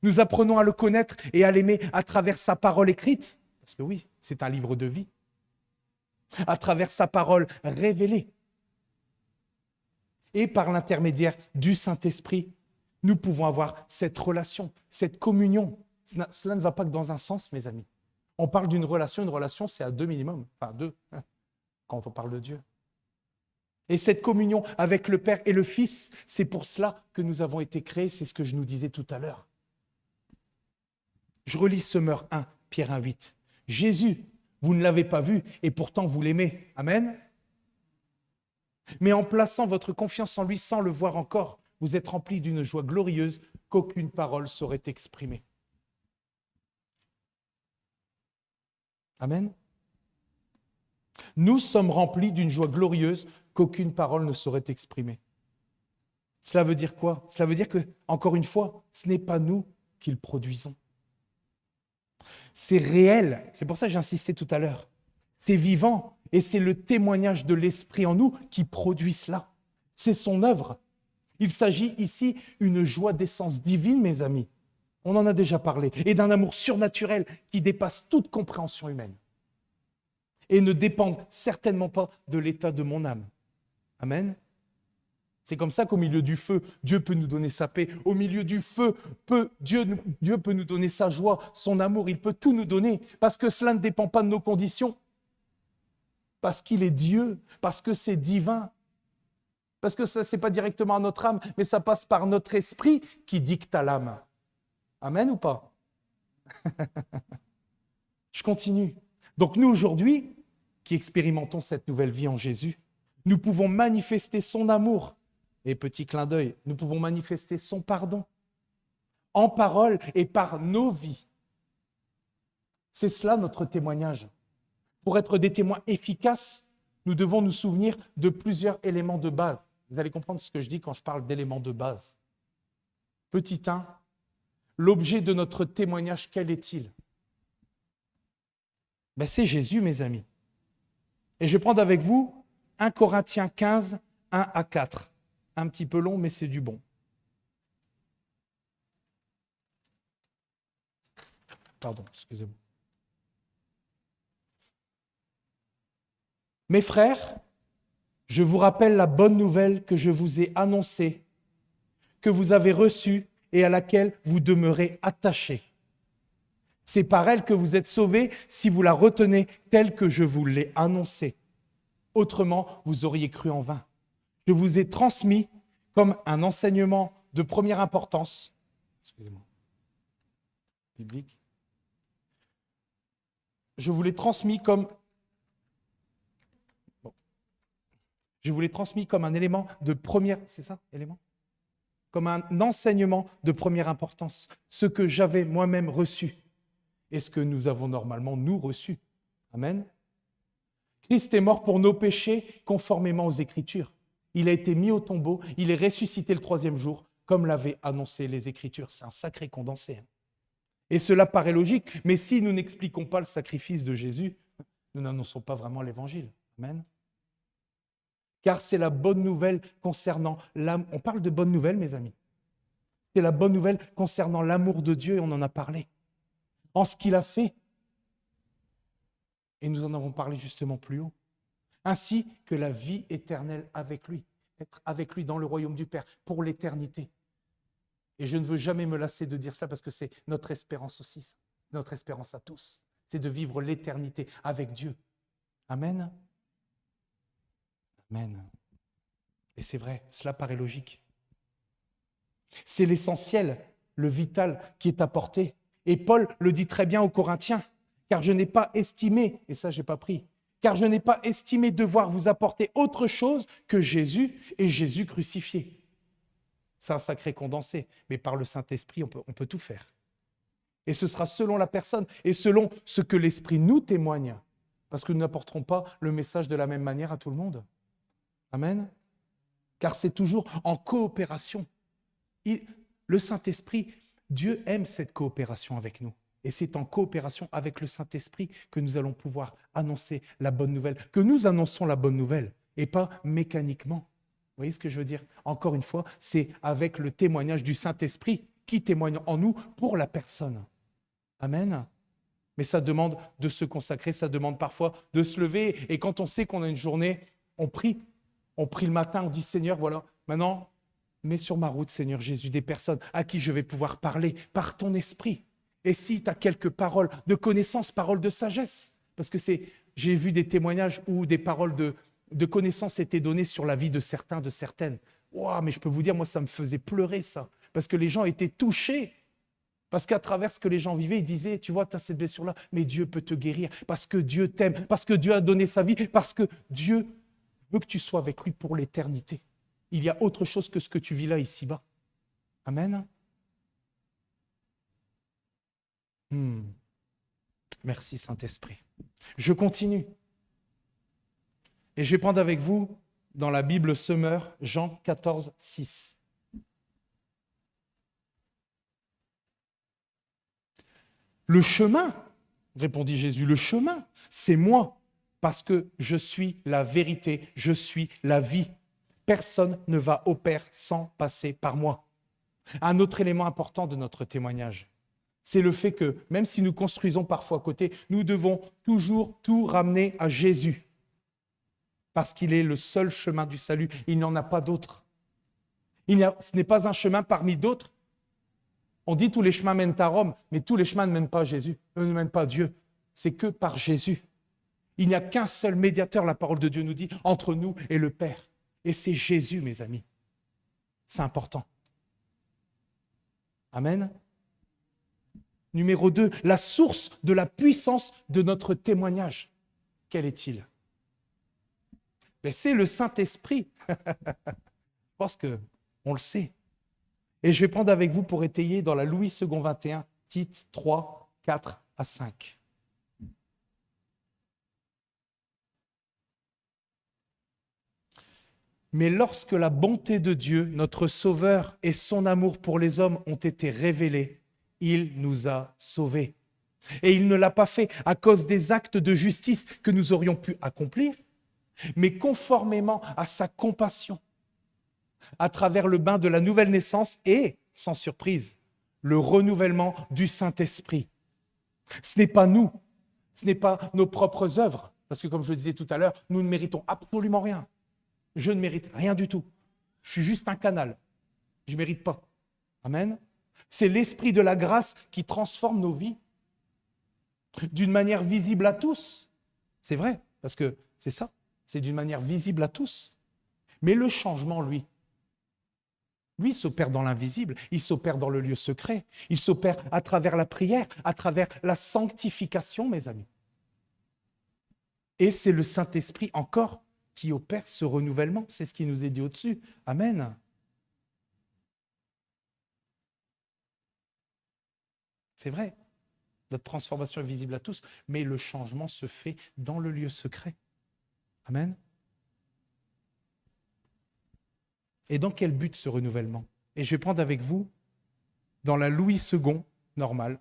Nous apprenons à le connaître et à l'aimer à travers sa parole écrite, parce que oui, c'est un livre de vie, à travers sa parole révélée. Et par l'intermédiaire du Saint-Esprit, nous pouvons avoir cette relation, cette communion. Cela ne va pas que dans un sens, mes amis. On parle d'une relation, une relation c'est à 2 minimum, enfin 2, quand on parle de Dieu. Et cette communion avec le Père et le Fils, c'est pour cela que nous avons été créés, c'est ce que je nous disais tout à l'heure. Je relis Summer 1, Pierre 1, 8. Jésus, vous ne l'avez pas vu et pourtant vous l'aimez. Amen. Mais en plaçant votre confiance en lui sans le voir encore, vous êtes rempli d'une joie glorieuse qu'aucune parole saurait exprimer. Amen. Nous sommes remplis d'une joie glorieuse qu'aucune parole ne saurait exprimer. Cela veut dire quoi? Cela veut dire que, encore une fois, ce n'est pas nous qui le produisons. C'est réel, c'est pour ça que j'ai insisté tout à l'heure. C'est vivant et c'est le témoignage de l'Esprit en nous qui produit cela. C'est son œuvre. Il s'agit ici d'une joie d'essence divine, mes amis. On en a déjà parlé. Et d'un amour surnaturel qui dépasse toute compréhension humaine. Et ne dépend certainement pas de l'état de mon âme. Amen. C'est comme ça qu'au milieu du feu, Dieu peut nous donner sa paix. Au milieu du feu, Dieu peut nous donner sa joie, son amour. Il peut tout nous donner parce que cela ne dépend pas de nos conditions. Parce qu'il est Dieu, parce que c'est divin. Parce que ça, ce n'est pas directement à notre âme, mais ça passe par notre esprit qui dicte à l'âme. Amen ou pas? Je continue. Donc nous, aujourd'hui, qui expérimentons cette nouvelle vie en Jésus, nous pouvons manifester son amour. Et petit clin d'œil, nous pouvons manifester son pardon en parole et par nos vies. C'est cela notre témoignage. Pour être des témoins efficaces, nous devons nous souvenir de plusieurs éléments de base. Vous allez comprendre ce que je dis quand je parle d'éléments de base. Petit 1, l'objet de notre témoignage, quel est-il? C'est Jésus, mes amis. Et je vais prendre avec vous 1 Corinthiens 15, 1 à 4. Un petit peu long, mais c'est du bon. Pardon, excusez-moi. Mes frères, je vous rappelle la bonne nouvelle que je vous ai annoncée, que vous avez reçue et à laquelle vous demeurez attachés. C'est par elle que vous êtes sauvés si vous la retenez telle que je vous l'ai annoncée. Autrement, vous auriez cru en vain. Je vous ai transmis comme un enseignement de première importance. Excusez-moi. Biblique. Je vous l'ai transmis comme... Je vous l'ai transmis comme un élément de première... C'est ça, élément? Comme un enseignement de première importance. Ce que j'avais moi-même reçu. Et ce que nous avons normalement, nous, reçu. Amen. Christ est mort pour nos péchés conformément aux Écritures. Il a été mis au tombeau, il est ressuscité le 3e jour, comme l'avaient annoncé les Écritures. C'est un sacré condensé. Et cela paraît logique, mais si nous n'expliquons pas le sacrifice de Jésus, nous n'annonçons pas vraiment l'Évangile. Amen. Car c'est la bonne nouvelle concernant l'âme. On parle de bonne nouvelle, mes amis. C'est la bonne nouvelle concernant l'amour de Dieu, et on en a parlé. En ce qu'il a fait. Et nous en avons parlé justement plus haut. Ainsi que la vie éternelle avec lui. Être avec lui dans le royaume du Père pour l'éternité. Et je ne veux jamais me lasser de dire cela parce que c'est notre espérance aussi. Notre espérance à tous. C'est de vivre l'éternité avec Dieu. Amen. Amen. Et c'est vrai, cela paraît logique. C'est l'essentiel, le vital qui est apporté. Et Paul le dit très bien aux Corinthiens, car je n'ai pas estimé, et ça je n'ai pas pris, car je n'ai pas estimé devoir vous apporter autre chose que Jésus et Jésus crucifié. C'est un sacré condensé, mais par le Saint-Esprit, on peut tout faire. Et ce sera selon la personne et selon ce que l'Esprit nous témoigne, parce que nous n'apporterons pas le message de la même manière à tout le monde. Amen. Car c'est toujours en coopération. Le Saint-Esprit, Dieu aime cette coopération avec nous. Et c'est en coopération avec le Saint-Esprit que nous allons pouvoir annoncer la bonne nouvelle, que nous annonçons la bonne nouvelle, et pas mécaniquement. Vous voyez ce que je veux dire? Encore une fois, c'est avec le témoignage du Saint-Esprit qui témoigne en nous pour la personne. Amen. Mais ça demande de se consacrer, ça demande parfois de se lever. Et quand on sait qu'on a une journée, on prie. On prie le matin, on dit « Seigneur, voilà, maintenant, mets sur ma route, Seigneur Jésus, des personnes à qui je vais pouvoir parler par ton esprit. Et si tu as quelques paroles de connaissance, paroles de sagesse, parce que j'ai vu des témoignages où des paroles de connaissance étaient données sur la vie de certains, de certaines. Wow, mais je peux vous dire, moi, ça me faisait pleurer, ça, parce que les gens étaient touchés. Parce qu'à travers ce que les gens vivaient, ils disaient, tu vois, tu as cette blessure-là, mais Dieu peut te guérir, parce que Dieu t'aime, parce que Dieu a donné sa vie, parce que Dieu veut que tu sois avec lui pour l'éternité. Il y a autre chose que ce que tu vis là, ici-bas. Amen. Merci Saint-Esprit. Je continue. Et je vais prendre avec vous, dans la Bible Semeur, Jean 14, 6. Le chemin, répondit Jésus, le chemin, c'est moi, parce que je suis la vérité, je suis la vie. Personne ne va au Père sans passer par moi. Un autre élément important de notre témoignage, c'est le fait que, même si nous construisons parfois à côté, nous devons toujours tout ramener à Jésus. Parce qu'il est le seul chemin du salut. Il n'y en a pas d'autre. Ce n'est pas un chemin parmi d'autres. On dit tous les chemins mènent à Rome, mais tous les chemins ne mènent pas à Jésus, ne mènent pas à Dieu. C'est que par Jésus. Il n'y a qu'un seul médiateur, la parole de Dieu nous dit, entre nous et le Père. Et c'est Jésus, mes amis. C'est important. Amen. Numéro 2, la source de la puissance de notre témoignage. Quel est-il? C'est le Saint-Esprit. Je pense qu'on le sait. Et je vais prendre avec vous pour étayer dans la Louis II 21, Tite 3, 4 à 5. Mais lorsque la bonté de Dieu, notre Sauveur, et son amour pour les hommes ont été révélés, il nous a sauvés. Et il ne l'a pas fait à cause des actes de justice que nous aurions pu accomplir, mais conformément à sa compassion, à travers le bain de la nouvelle naissance et, sans surprise, le renouvellement du Saint-Esprit. Ce n'est pas nous, ce n'est pas nos propres œuvres, parce que comme je le disais tout à l'heure, nous ne méritons absolument rien. Je ne mérite rien du tout. Je suis juste un canal. Je ne mérite pas. Amen. C'est l'esprit de la grâce qui transforme nos vies d'une manière visible à tous. C'est vrai, parce que c'est ça. C'est d'une manière visible à tous. Mais le changement, lui, s'opère dans l'invisible, il s'opère dans le lieu secret, il s'opère à travers la prière, à travers la sanctification, mes amis. Et c'est le Saint-Esprit encore qui opère ce renouvellement. C'est ce qui nous est dit au-dessus. Amen. C'est vrai, notre transformation est visible à tous, mais le changement se fait dans le lieu secret. Amen. Et dans quel but ce renouvellement? Et je vais prendre avec vous, dans la Louis II normale,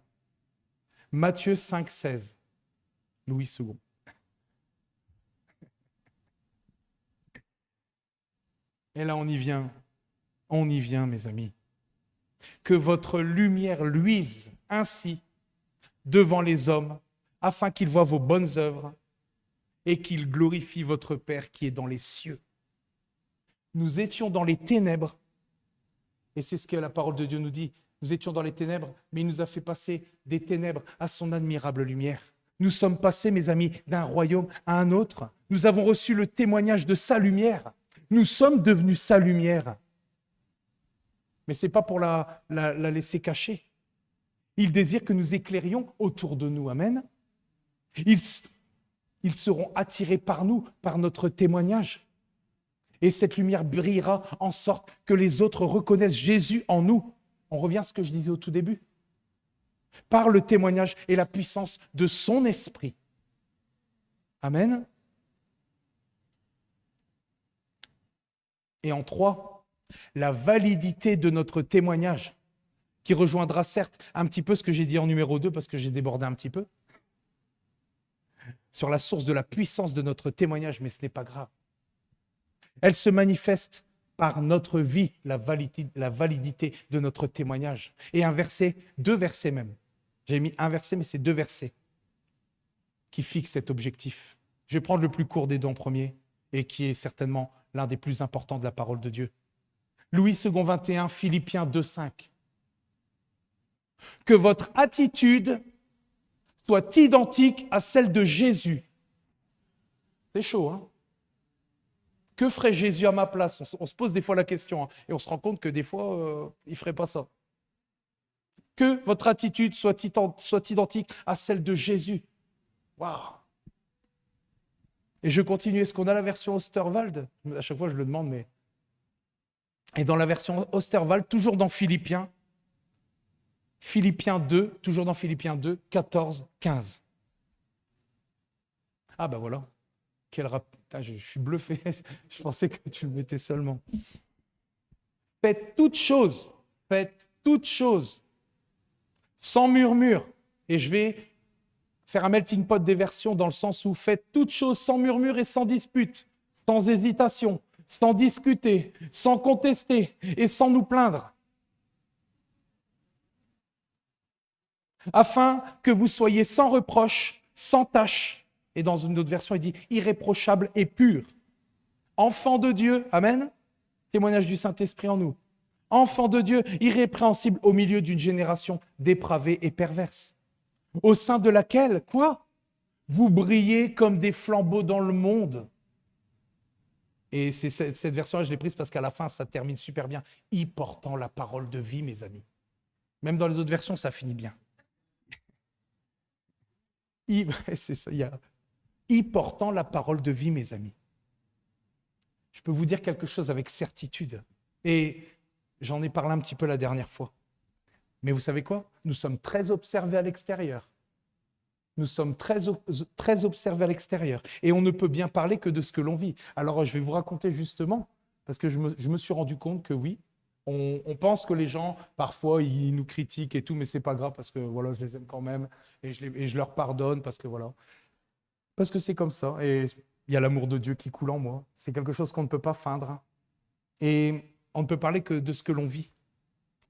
Matthieu 5, 16. Louis II. Et là, on y vient, mes amis. Que votre lumière luise ainsi devant les hommes, afin qu'ils voient vos bonnes œuvres et qu'ils glorifient votre Père qui est dans les cieux. Nous étions dans les ténèbres, et c'est ce que la parole de Dieu nous dit. Nous étions dans les ténèbres, mais il nous a fait passer des ténèbres à son admirable lumière. Nous sommes passés, mes amis, d'un royaume à un autre. Nous avons reçu le témoignage de sa lumière. Nous sommes devenus sa lumière. Mais ce n'est pas pour la laisser cacher. Il désire que nous éclairions autour de nous. Amen. Ils seront attirés par nous, par notre témoignage. Et cette lumière brillera en sorte que les autres reconnaissent Jésus en nous. On revient à ce que je disais au tout début. Par le témoignage et la puissance de son esprit. Amen. Et en 3, la validité de notre témoignage, qui rejoindra certes un petit peu ce que j'ai dit en numéro 2, parce que j'ai débordé un petit peu, sur la source de la puissance de notre témoignage, mais ce n'est pas grave. Elle se manifeste par notre vie, la validité de notre témoignage. Et un verset, 2 versets même. J'ai mis un verset, mais c'est 2 versets qui fixent cet objectif. Je vais prendre le plus court des deux en premier, et qui est certainement l'un des plus importants de la parole de Dieu. Louis II 21, Philippiens 2, 5. Que votre attitude soit identique à celle de Jésus. C'est chaud, hein? Que ferait Jésus à ma place? On se pose des fois la question, hein, et on se rend compte que des fois, il ne ferait pas ça. Que votre attitude soit identique à celle de Jésus. Waouh! Et je continue. Est-ce qu'on a la version Osterwald? À chaque fois, je le demande, mais... Et dans la version Osterwald, toujours dans Philippiens 2, toujours dans Philippiens 2, 14, 15. Ah ben voilà. Putain, je suis bluffé. Je pensais que tu le mettais seulement. Faites toutes choses sans murmure. Et je vais faire un melting pot des versions dans le sens où faites toutes choses sans murmure et sans dispute, sans hésitation, sans discuter, sans contester et sans nous plaindre. Afin que vous soyez sans reproche, sans tache. Et dans une autre version, il dit irréprochable et pur. Enfant de Dieu, amen. Témoignage du Saint-Esprit en nous. Enfant de Dieu, irrépréhensible au milieu d'une génération dépravée et perverse. Au sein de laquelle, quoi? Vous brillez comme des flambeaux dans le monde. Et c'est cette version-là, je l'ai prise parce qu'à la fin, ça termine super bien. Y portant la parole de vie, mes amis. Même dans les autres versions, ça finit bien. C'est ça, y portant la parole de vie, mes amis. Je peux vous dire quelque chose avec certitude. Et j'en ai parlé un petit peu la dernière fois. Mais vous savez quoi? Nous sommes très observés à l'extérieur. Nous sommes très observés à l'extérieur. Et on ne peut bien parler que de ce que l'on vit. Alors, je vais vous raconter justement, parce que je me suis rendu compte que oui, on pense que les gens, parfois, ils nous critiquent et tout, mais c'est pas grave parce que voilà, je les aime quand même et je leur pardonne parce que voilà. Parce que c'est comme ça. Et il y a l'amour de Dieu qui coule en moi. C'est quelque chose qu'on ne peut pas feindre. Et on ne peut parler que de ce que l'on vit.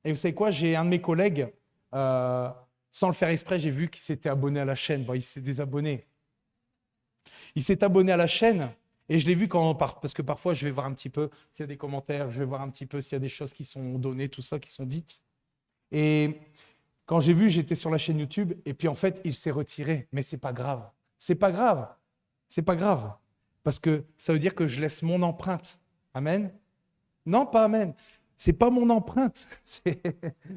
Et vous savez quoi? J'ai un de mes collègues, sans le faire exprès, j'ai vu qu'il s'était abonné à la chaîne. Bon, il s'est désabonné. Il s'est abonné à la chaîne et je l'ai vu parce que parfois je vais voir un petit peu s'il y a des commentaires, je vais voir un petit peu s'il y a des choses qui sont données, tout ça, qui sont dites. Et quand j'ai vu, j'étais sur la chaîne YouTube et puis en fait, il s'est retiré. Mais c'est pas grave. C'est pas grave. C'est pas grave. Parce que ça veut dire que je laisse mon empreinte. Amen? Non, pas amen. C'est pas mon empreinte.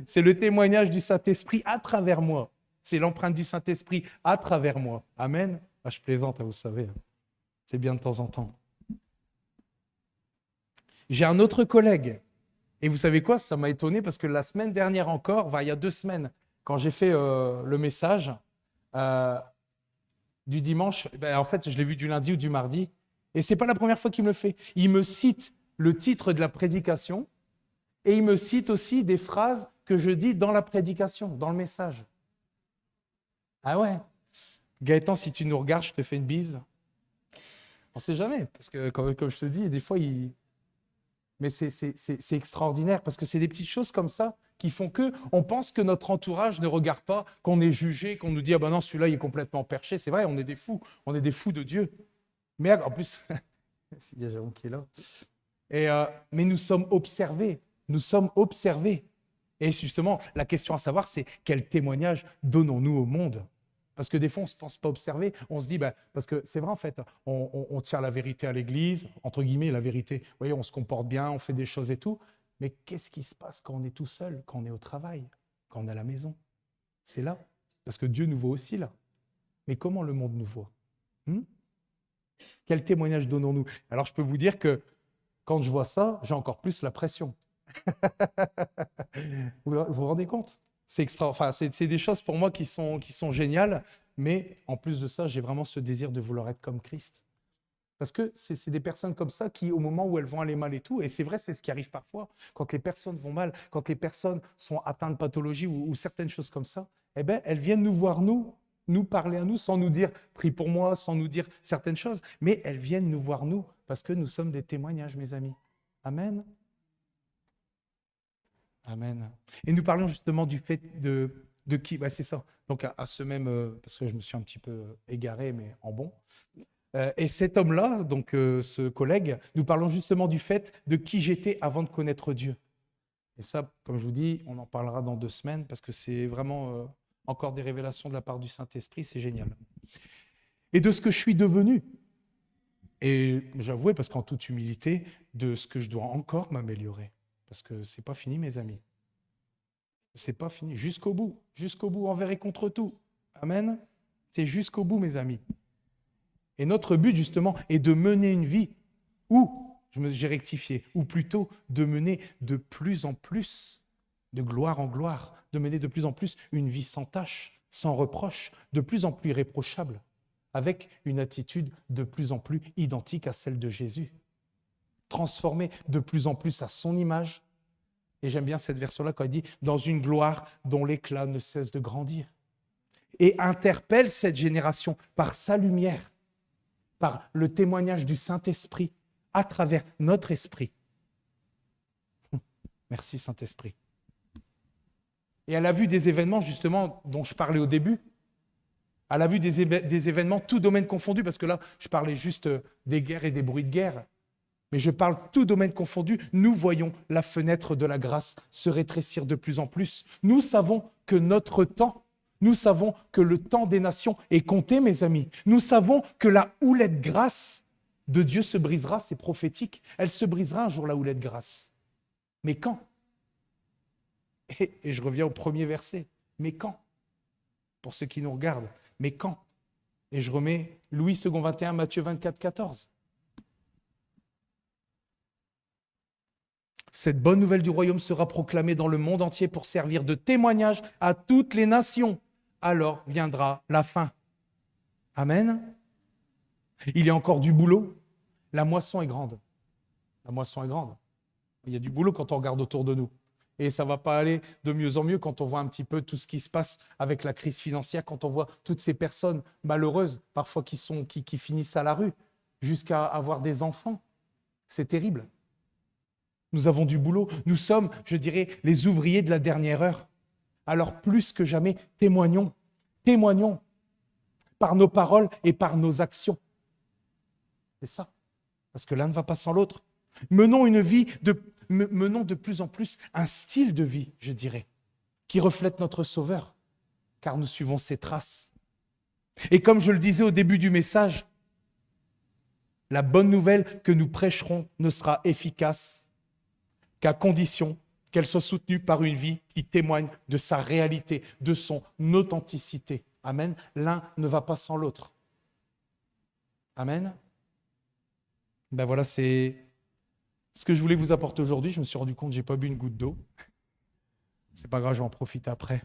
C'est le témoignage du Saint-Esprit à travers moi. C'est l'empreinte du Saint-Esprit à travers moi. Amen? Ah, je plaisante, vous savez. C'est bien de temps en temps. J'ai un autre collègue. Et vous savez quoi? Ça m'a étonné parce que la semaine dernière encore, il y a 2 semaines, quand j'ai fait le message du dimanche, en fait, je l'ai vu du lundi ou du mardi. Et ce n'est pas la première fois qu'il me le fait. Il me cite le titre de la prédication et il me cite aussi des phrases que je dis dans la prédication, dans le message. Ah ouais? Gaëtan, si tu nous regardes, je te fais une bise. On ne sait jamais, parce que comme je te dis, des fois, mais c'est extraordinaire, parce que c'est des petites choses comme ça qui font qu'on pense que notre entourage ne regarde pas, qu'on est jugé, qu'on nous dit « Ah ben non, celui-là, il est complètement perché. » C'est vrai, on est des fous de Dieu. Mais en plus, il y a Jérôme qui est là. Mais nous sommes observés. Et justement, la question à savoir, c'est quel témoignage donnons-nous au monde? Parce que des fois, on ne se pense pas observé. On se dit, parce que c'est vrai en fait, on tient la vérité à l'église, entre guillemets, la vérité. Vous voyez, on se comporte bien, on fait des choses et tout. Mais qu'est-ce qui se passe quand on est tout seul, quand on est au travail, quand on est à la maison? C'est là. Parce que Dieu nous voit aussi là. Mais comment le monde nous voit? Quel témoignage donnons-nous? Alors, je peux vous dire que quand je vois ça, j'ai encore plus la pression. Vous vous rendez compte? C'est extra. Enfin, c'est des choses pour moi qui sont géniales, mais en plus de ça, j'ai vraiment ce désir de vouloir être comme Christ. Parce que c'est des personnes comme ça qui, au moment où elles vont aller mal et tout, et c'est vrai, c'est ce qui arrive parfois, quand les personnes vont mal, quand les personnes sont atteintes de pathologie ou certaines choses comme ça, eh bien, elles viennent nous voir, nous parler à nous, sans nous dire « prie pour moi », sans nous dire certaines choses, mais elles viennent nous voir, nous, parce que nous sommes des témoignages, mes amis. Amen. Amen. Et nous parlions justement du fait de qui, c'est ça. Donc à ce même, parce que je me suis un petit peu égaré, mais en bon. Et cet homme-là, donc ce collègue, nous parlons justement du fait de qui j'étais avant de connaître Dieu. Et ça, comme je vous dis, on en parlera dans 2 semaines, parce que c'est vraiment encore des révélations de la part du Saint-Esprit, c'est génial. Et de ce que je suis devenu. Et j'avoue, parce qu'en toute humilité, de ce que je dois encore m'améliorer. Parce que ce n'est pas fini, mes amis. C'est pas fini. Jusqu'au bout, envers et contre tout. Amen. C'est jusqu'au bout, mes amis. Et notre but, justement, est de mener une vie où, j'ai rectifié, ou plutôt de mener de plus en plus, de gloire en gloire, de mener de plus en plus une vie sans tache, sans reproche, de plus en plus irréprochable, avec une attitude de plus en plus identique à celle de Jésus, transformée de plus en plus à son image. Et j'aime bien cette version-là quand il dit « dans une gloire dont l'éclat ne cesse de grandir ». Et interpelle cette génération par sa lumière, par le témoignage du Saint-Esprit, à travers notre esprit. Merci Saint-Esprit. Et à la vue des événements, justement, dont je parlais au début, à la vue des événements, tout domaine confondu, parce que là, je parlais juste des guerres et des bruits de guerre, mais je parle tout domaine confondu, nous voyons la fenêtre de la grâce se rétrécir de plus en plus. Nous savons que notre temps, nous savons que le temps des nations est compté, mes amis. Nous savons que la houlette grâce de Dieu se brisera, c'est prophétique. Elle se brisera un jour, la houlette grâce. Mais quand ? Et je reviens au premier verset. Mais quand ? Pour ceux qui nous regardent. Mais quand ? Et je remets Louis 2 21, Matthieu 24, 14. Cette bonne nouvelle du royaume sera proclamée dans le monde entier pour servir de témoignage à toutes les nations. Alors viendra la fin. Amen. Il y a encore du boulot. La moisson est grande. La moisson est grande. Il y a du boulot quand on regarde autour de nous. Et ça ne va pas aller de mieux en mieux quand on voit un petit peu tout ce qui se passe avec la crise financière, quand on voit toutes ces personnes malheureuses, parfois qui finissent à la rue, jusqu'à avoir des enfants. C'est terrible. Nous avons du boulot. Nous sommes, je dirais, les ouvriers de la dernière heure. Alors plus que jamais, témoignons par nos paroles et par nos actions. C'est ça. Parce que l'un ne va pas sans l'autre. Menons de plus en plus un style de vie, je dirais, qui reflète notre Sauveur, car nous suivons ses traces. Et comme je le disais au début du message, la bonne nouvelle que nous prêcherons ne sera efficace qu'à condition qu'elle soit soutenue par une vie qui témoigne de sa réalité, de son authenticité. Amen. L'un ne va pas sans l'autre. Amen. Ben voilà, c'est ce que je voulais vous apporter aujourd'hui. Je me suis rendu compte que je n'ai pas bu une goutte d'eau. C'est pas grave, je vais en profiter après.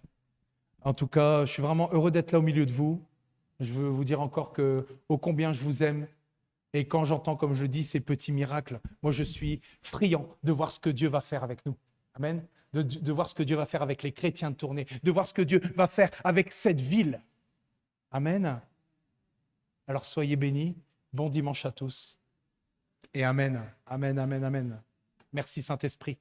En tout cas, je suis vraiment heureux d'être là au milieu de vous. Je veux vous dire encore ô combien je vous aime. Et quand j'entends, comme je le dis, ces petits miracles, moi je suis friand de voir ce que Dieu va faire avec nous. Amen. De voir ce que Dieu va faire avec les chrétiens de Tournai, de voir ce que Dieu va faire avec cette ville. Amen. Alors soyez bénis. Bon dimanche à tous. Et amen. Amen, amen, amen. Merci Saint-Esprit.